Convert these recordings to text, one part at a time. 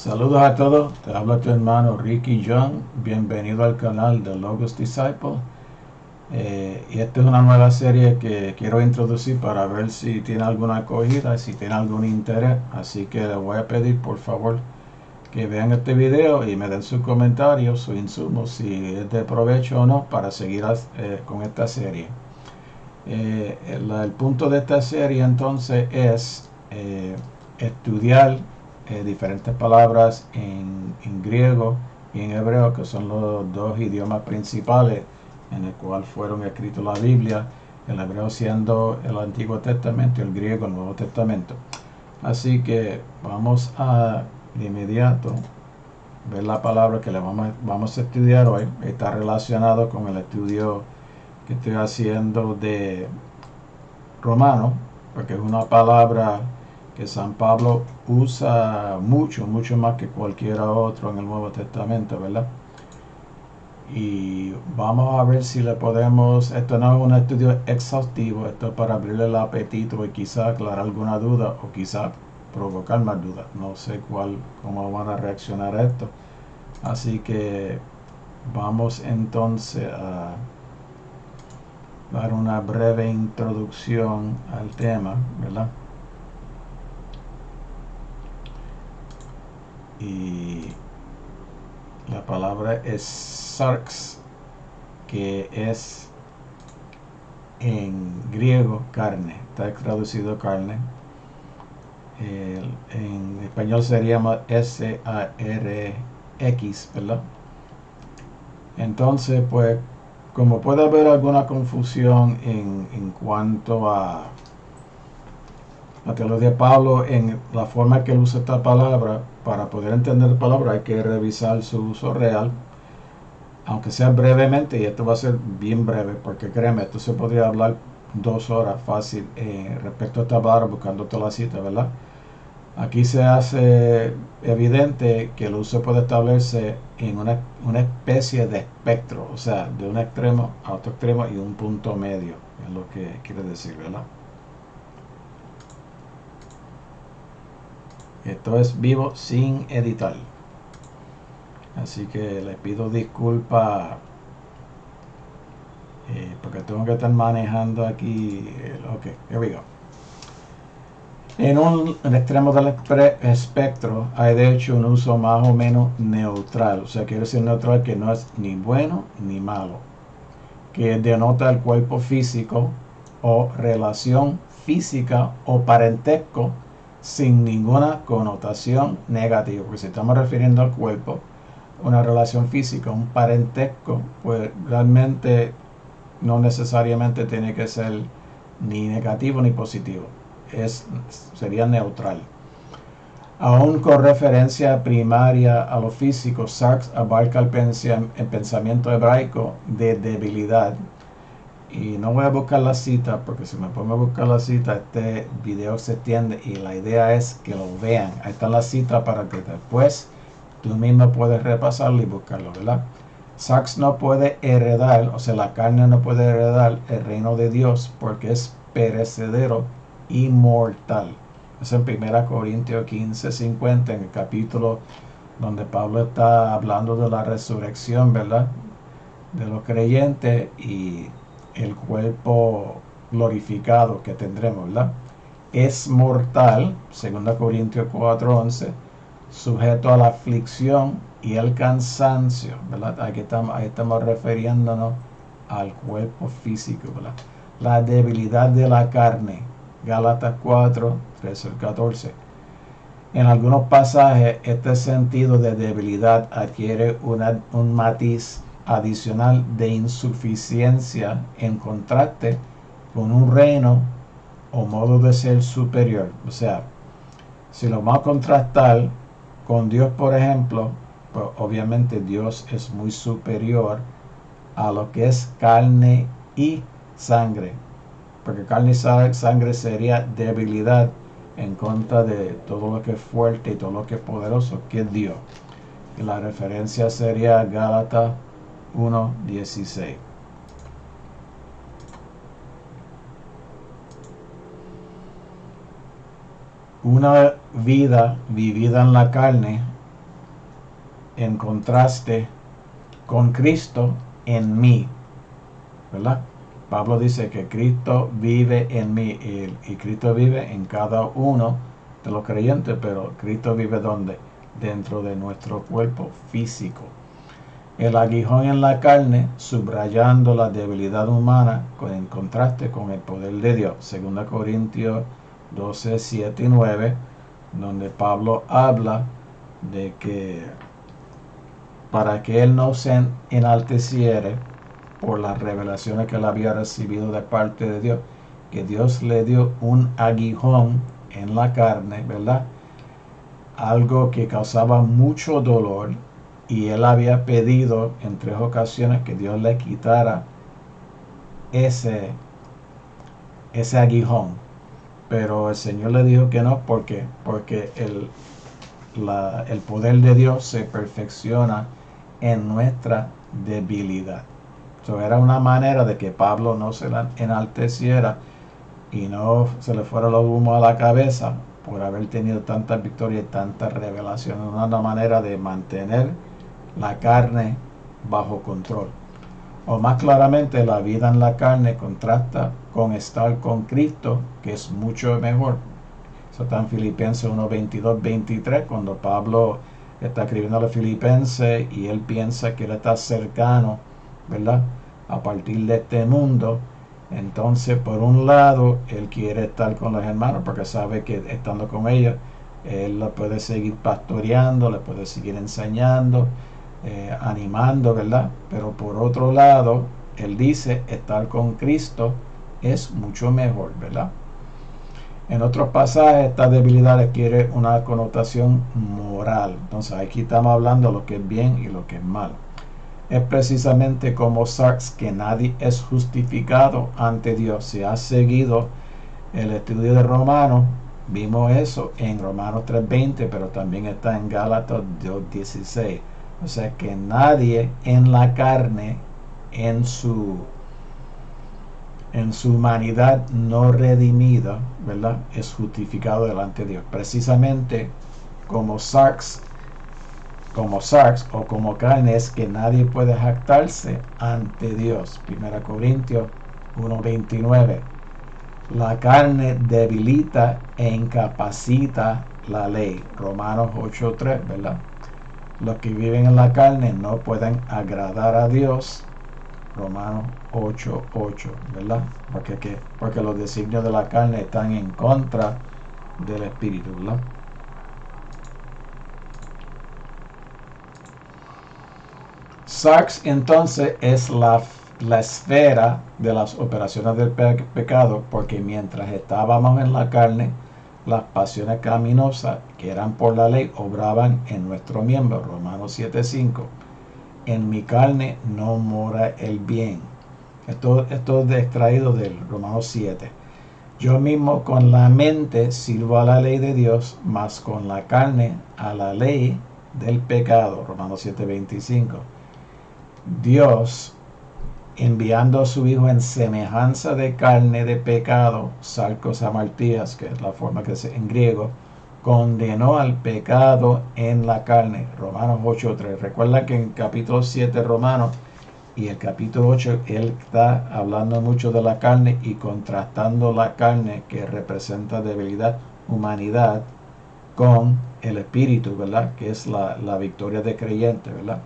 Saludos a todos, te habla tu hermano Ricky John, bienvenido al canal de Logos Disciple. Y esta es una nueva serie que quiero introducir para ver si tiene alguna acogida, si tiene algún interés. Así que les voy a pedir por favor que vean este video y me den sus comentarios, sus insumos, si es de provecho o no para seguir con esta serie. El punto de esta serie entonces es estudiar diferentes palabras en griego y en hebreo, que son los dos idiomas principales en el cual fueron escritos la Biblia, el hebreo siendo el Antiguo Testamento y el griego el Nuevo Testamento. Así que vamos a de inmediato ver la palabra que vamos a estudiar hoy. Está relacionado con el estudio que estoy haciendo de Romano, porque es una palabra que San Pablo usa mucho más que cualquier otro en el Nuevo Testamento, ¿verdad? Y vamos a ver si le podemos, esto no es un estudio exhaustivo, esto es para abrirle el apetito y quizá aclarar alguna duda o quizá provocar más dudas. No sé cómo van a reaccionar a esto. Así que vamos entonces a dar una breve introducción al tema, ¿verdad? Y la palabra es sarx, que es en griego carne, está traducido carne. En español sería S-A-R-X, ¿verdad? Entonces, pues, como puede haber alguna confusión en cuanto a la teología de Pablo en la forma que él usa esta palabra, para poder entender la palabra hay que revisar su uso real, aunque sea brevemente, y esto va a ser bien breve, porque créeme, esto se podría hablar 2 horas fácil respecto a esta palabra, buscando toda la cita, ¿verdad? Aquí se hace evidente que el uso puede establecerse en una especie de espectro, o sea, de un extremo a otro extremo y un punto medio, es lo que quiere decir, ¿verdad? Esto es vivo sin editar. Así que les pido disculpas porque tengo que estar manejando aquí. Ok, here we go. En un extremo del espectro hay de hecho un uso más o menos neutral. O sea, quiere decir neutral que no es ni bueno ni malo, que denota el cuerpo físico o relación física o parentesco sin ninguna connotación negativa. Porque si estamos refiriendo al cuerpo, una relación física, un parentesco, pues realmente no necesariamente tiene que ser ni negativo ni positivo. Sería neutral. Aún con referencia primaria a lo físico, Sarx abarca el pensamiento hebraico de debilidad. Y no voy a buscar la cita, porque si me pongo a buscar la cita, este video se extiende y la idea es que lo vean. Ahí está la cita para que después tú mismo puedes repasarlo y buscarlo, ¿verdad? Sarx no puede heredar, o sea, la carne no puede heredar el reino de Dios porque es perecedero, inmortal. Es en 1 Corintios 15:50, en el capítulo donde Pablo está hablando de la resurrección, ¿verdad? De los creyentes y el cuerpo glorificado que tendremos, ¿verdad? Es mortal, 2 Corintios 4:11, sujeto a la aflicción y el cansancio, ¿verdad? Ahí estamos refiriéndonos al cuerpo físico, ¿verdad? La debilidad de la carne, Gálatas 4, 13 al 14. En algunos pasajes, este sentido de debilidad adquiere un matiz adicional de insuficiencia en contraste con un reino o modo de ser superior. O sea, si lo vamos a contrastar con Dios, por ejemplo, pues obviamente Dios es muy superior a lo que es carne y sangre, porque carne y sangre sería debilidad en contra de todo lo que es fuerte y todo lo que es poderoso, que es Dios. Y la referencia sería Gálatas 1:16. Una vida vivida en la carne en contraste con Cristo en mí, ¿verdad? Pablo dice que Cristo vive en mí y Cristo vive en cada uno de los creyentes, pero Cristo vive ¿dónde? Dentro de nuestro cuerpo físico. El aguijón en la carne, subrayando la debilidad humana en contraste con el poder de Dios. 2 Corintios 12, 7 y 9, donde Pablo habla de que para que él no se enalteciere por las revelaciones que él había recibido de parte de Dios, que Dios le dio un aguijón en la carne, ¿verdad? Algo que causaba mucho dolor, y él había pedido en 3 ocasiones que Dios le quitara ese aguijón, pero el Señor le dijo que no. ¿Por qué? Porque el poder de Dios se perfecciona en nuestra debilidad. So, era una manera de que Pablo no se enalteciera y no se le fuera los humos a la cabeza por haber tenido tantas victorias y tantas revelaciones. Una manera de mantener la carne bajo control. O más claramente, la vida en la carne contrasta con estar con Cristo, que es mucho mejor. Eso está en Filipenses 1, 22, 23, cuando Pablo está escribiendo a los Filipenses y él piensa que él está cercano, ¿verdad?, a partir de este mundo. Entonces, por un lado, él quiere estar con los hermanos porque sabe que estando con ellos, él lo puede seguir pastoreando, le puede seguir enseñando, animando, ¿verdad? Pero por otro lado, él dice, estar con Cristo es mucho mejor, ¿verdad? En otros pasajes, esta debilidad adquiere una connotación moral. Entonces, aquí estamos hablando de lo que es bien y lo que es mal. Es precisamente como Sarx que nadie es justificado ante Dios. Si has seguido el estudio de Romanos, vimos eso en Romanos 3:20, pero también está en Gálatas 2:16. O sea que nadie en la carne, en su humanidad no redimida, ¿verdad?, es justificado delante de Dios. Precisamente como Sarx o como carne es que nadie puede jactarse ante Dios. 1 Corintios 1:29. La carne debilita e incapacita la ley. Romanos 8:3, ¿verdad? Los que viven en la carne no pueden agradar a Dios. Romanos 8:8, ¿verdad? Porque los designios de la carne están en contra del Espíritu, ¿verdad? Sarx entonces es la esfera de las operaciones del pecado, porque mientras estábamos en la carne, las pasiones caminosas que eran por la ley obraban en nuestro miembro. Romanos 7:5. En mi carne no mora el bien. Esto es extraído del Romanos 7. Yo mismo con la mente sirvo a la ley de Dios, mas con la carne a la ley del pecado. Romanos 7:25. Dios, enviando a su Hijo en semejanza de carne de pecado, sarcos amartías, que es la forma que se en griego, condenó al pecado en la carne. Romanos 8:3. Recuerda que en capítulo 7 Romanos y el capítulo 8 él está hablando mucho de la carne y contrastando la carne, que representa debilidad, humanidad, con el espíritu, ¿verdad?, que es la victoria de creyente, ¿verdad?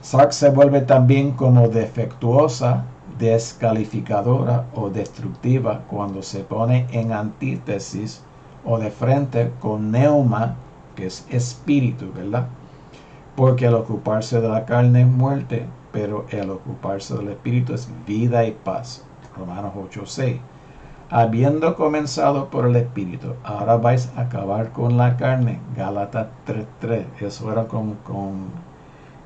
Sarx se vuelve también como defectuosa, descalificadora o destructiva cuando se pone en antítesis o de frente con neuma, que es espíritu, ¿verdad? Porque al ocuparse de la carne es muerte, pero el ocuparse del espíritu es vida y paz. Romanos 8:6. Habiendo comenzado por el espíritu, ahora vais a acabar con la carne. Gálatas 3:3. Eso era con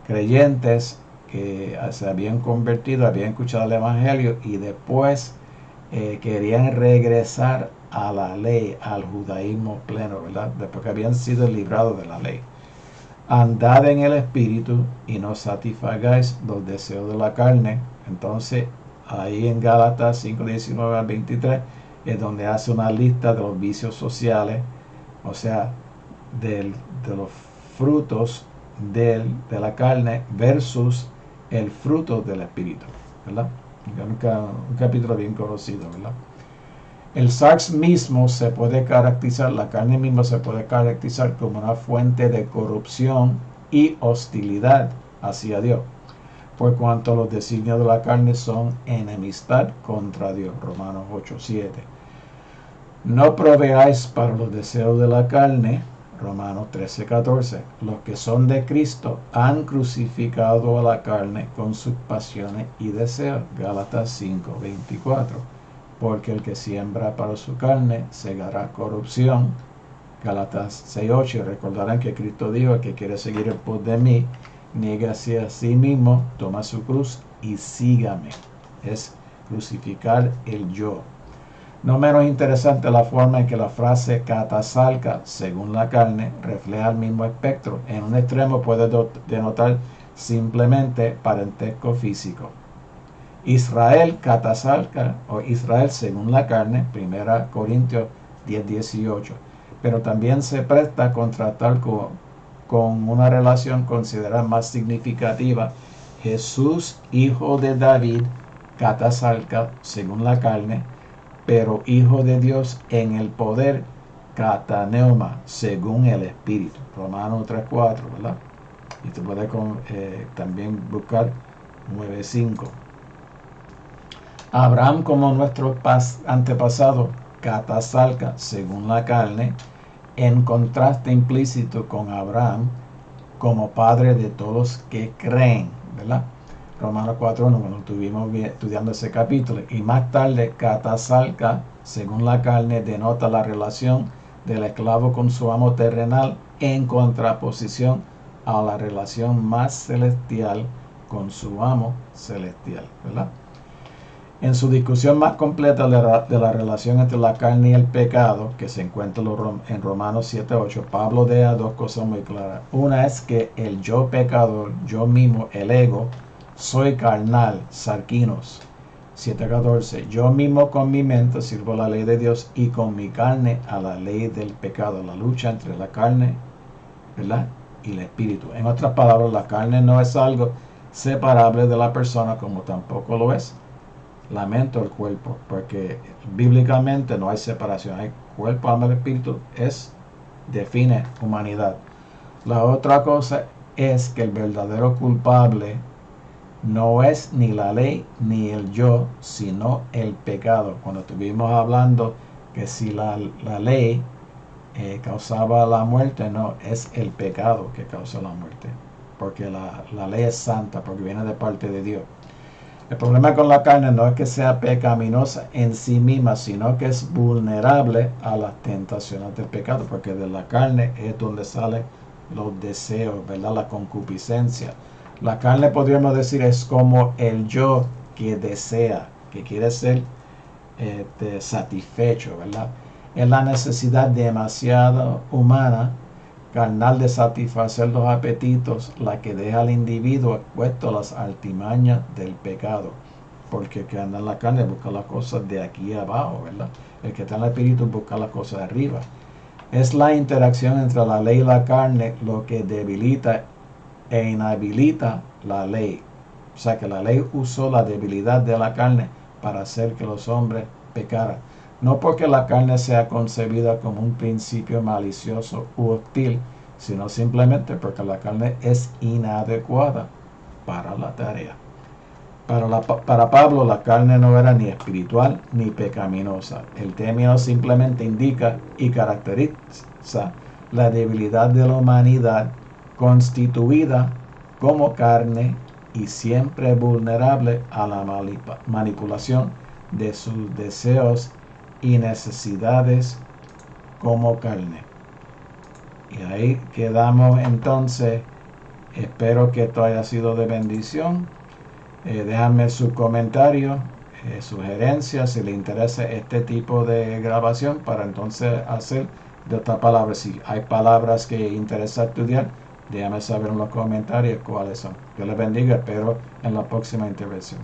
creyentes que se habían convertido, habían escuchado el evangelio y después querían regresar a la ley, al judaísmo pleno, ¿verdad? Después que habían sido librados de la ley. Andad en el espíritu y no satisfagáis los deseos de la carne. Entonces, ahí en Gálatas 5:19-23 es donde hace una lista de los vicios sociales, o sea, de los frutos de la carne versus el fruto del espíritu, ¿verdad? Un capítulo bien conocido, ¿verdad? El sarx mismo se puede caracterizar, la carne misma se puede caracterizar como una fuente de corrupción y hostilidad hacia Dios, por cuanto los designios de la carne son enemistad contra Dios. Romanos 8:7. No proveáis para los deseos de la carne. Romanos 13:14. Los que son de Cristo han crucificado a la carne con sus pasiones y deseos. Gálatas 5:24. Porque el que siembra para su carne segará corrupción. Gálatas 6:8. Recordarán que Cristo dijo: el que quiere seguir en pos de mí, niégase a sí mismo, toma su cruz y sígame. Es crucificar el yo. No menos interesante la forma en que la frase katasalka, según la carne, refleja el mismo espectro. En un extremo puede denotar simplemente parentesco físico. Israel katasalka, o Israel según la carne, 1 Corintios 10:18. Pero también se presta a contrastar con una relación considerada más significativa: Jesús, hijo de David, katasalka, según la carne, pero hijo de Dios en el poder, kataneuma, según el Espíritu. Romanos 3:4, ¿verdad? Y tú puedes también buscar 9:5. Abraham, como nuestro antepasado, katasalka, según la carne, en contraste implícito con Abraham como padre de todos los que creen, ¿verdad? Romanos 4:1, cuando estuvimos estudiando ese capítulo. Y más tarde, katasalka, según la carne, denota la relación del esclavo con su amo terrenal en contraposición a la relación más celestial con su amo celestial, ¿verdad? En su discusión más completa de la relación entre la carne y el pecado, que se encuentra en Romanos 7:8, Pablo deja dos cosas muy claras. Una es que el yo pecador, yo mismo, el ego, soy carnal, sarkinos. 7:14, yo mismo con mi mente sirvo a la ley de Dios y con mi carne a la ley del pecado. La lucha entre la carne, ¿verdad?, y el espíritu. En otras palabras, la carne no es algo separable de la persona, como tampoco lo es la mente o el cuerpo, porque bíblicamente no hay separación. Hay cuerpo, alma y espíritu, define humanidad. La otra cosa es que el verdadero culpable no es ni la ley ni el yo, sino el pecado. Cuando estuvimos hablando que si la ley causaba la muerte, no, es el pecado que causa la muerte, porque la ley es santa, porque viene de parte de Dios. El problema con la carne no es que sea pecaminosa en sí misma, sino que es vulnerable a las tentaciones del pecado, porque de la carne es donde salen los deseos, ¿verdad? La concupiscencia. La carne, podríamos decir, es como el yo que desea, que quiere ser satisfecho, ¿verdad? Es la necesidad demasiado humana, carnal, de satisfacer los apetitos, la que deja al individuo expuesto a las artimañas del pecado. Porque el que anda en la carne busca las cosas de aquí abajo, ¿verdad? El que está en el espíritu busca las cosas de arriba. Es la interacción entre la ley y la carne lo que debilita e inhabilita la ley. O sea que la ley usó la debilidad de la carne para hacer que los hombres pecaran. No porque la carne sea concebida como un principio malicioso u hostil, sino simplemente porque la carne es inadecuada para la tarea. Para Pablo, la carne no era ni espiritual ni pecaminosa. El término simplemente indica y caracteriza la debilidad de la humanidad constituida como carne y siempre vulnerable a la manipulación de sus deseos y necesidades como carne. Y ahí quedamos entonces. Espero que esto haya sido de bendición. Déjame su comentario, sugerencias, si le interesa este tipo de grabación, para entonces hacer de otras palabras. Si hay palabras que interesa estudiar, déjame saber en los comentarios cuáles son. Dios les bendiga, espero en la próxima intervención.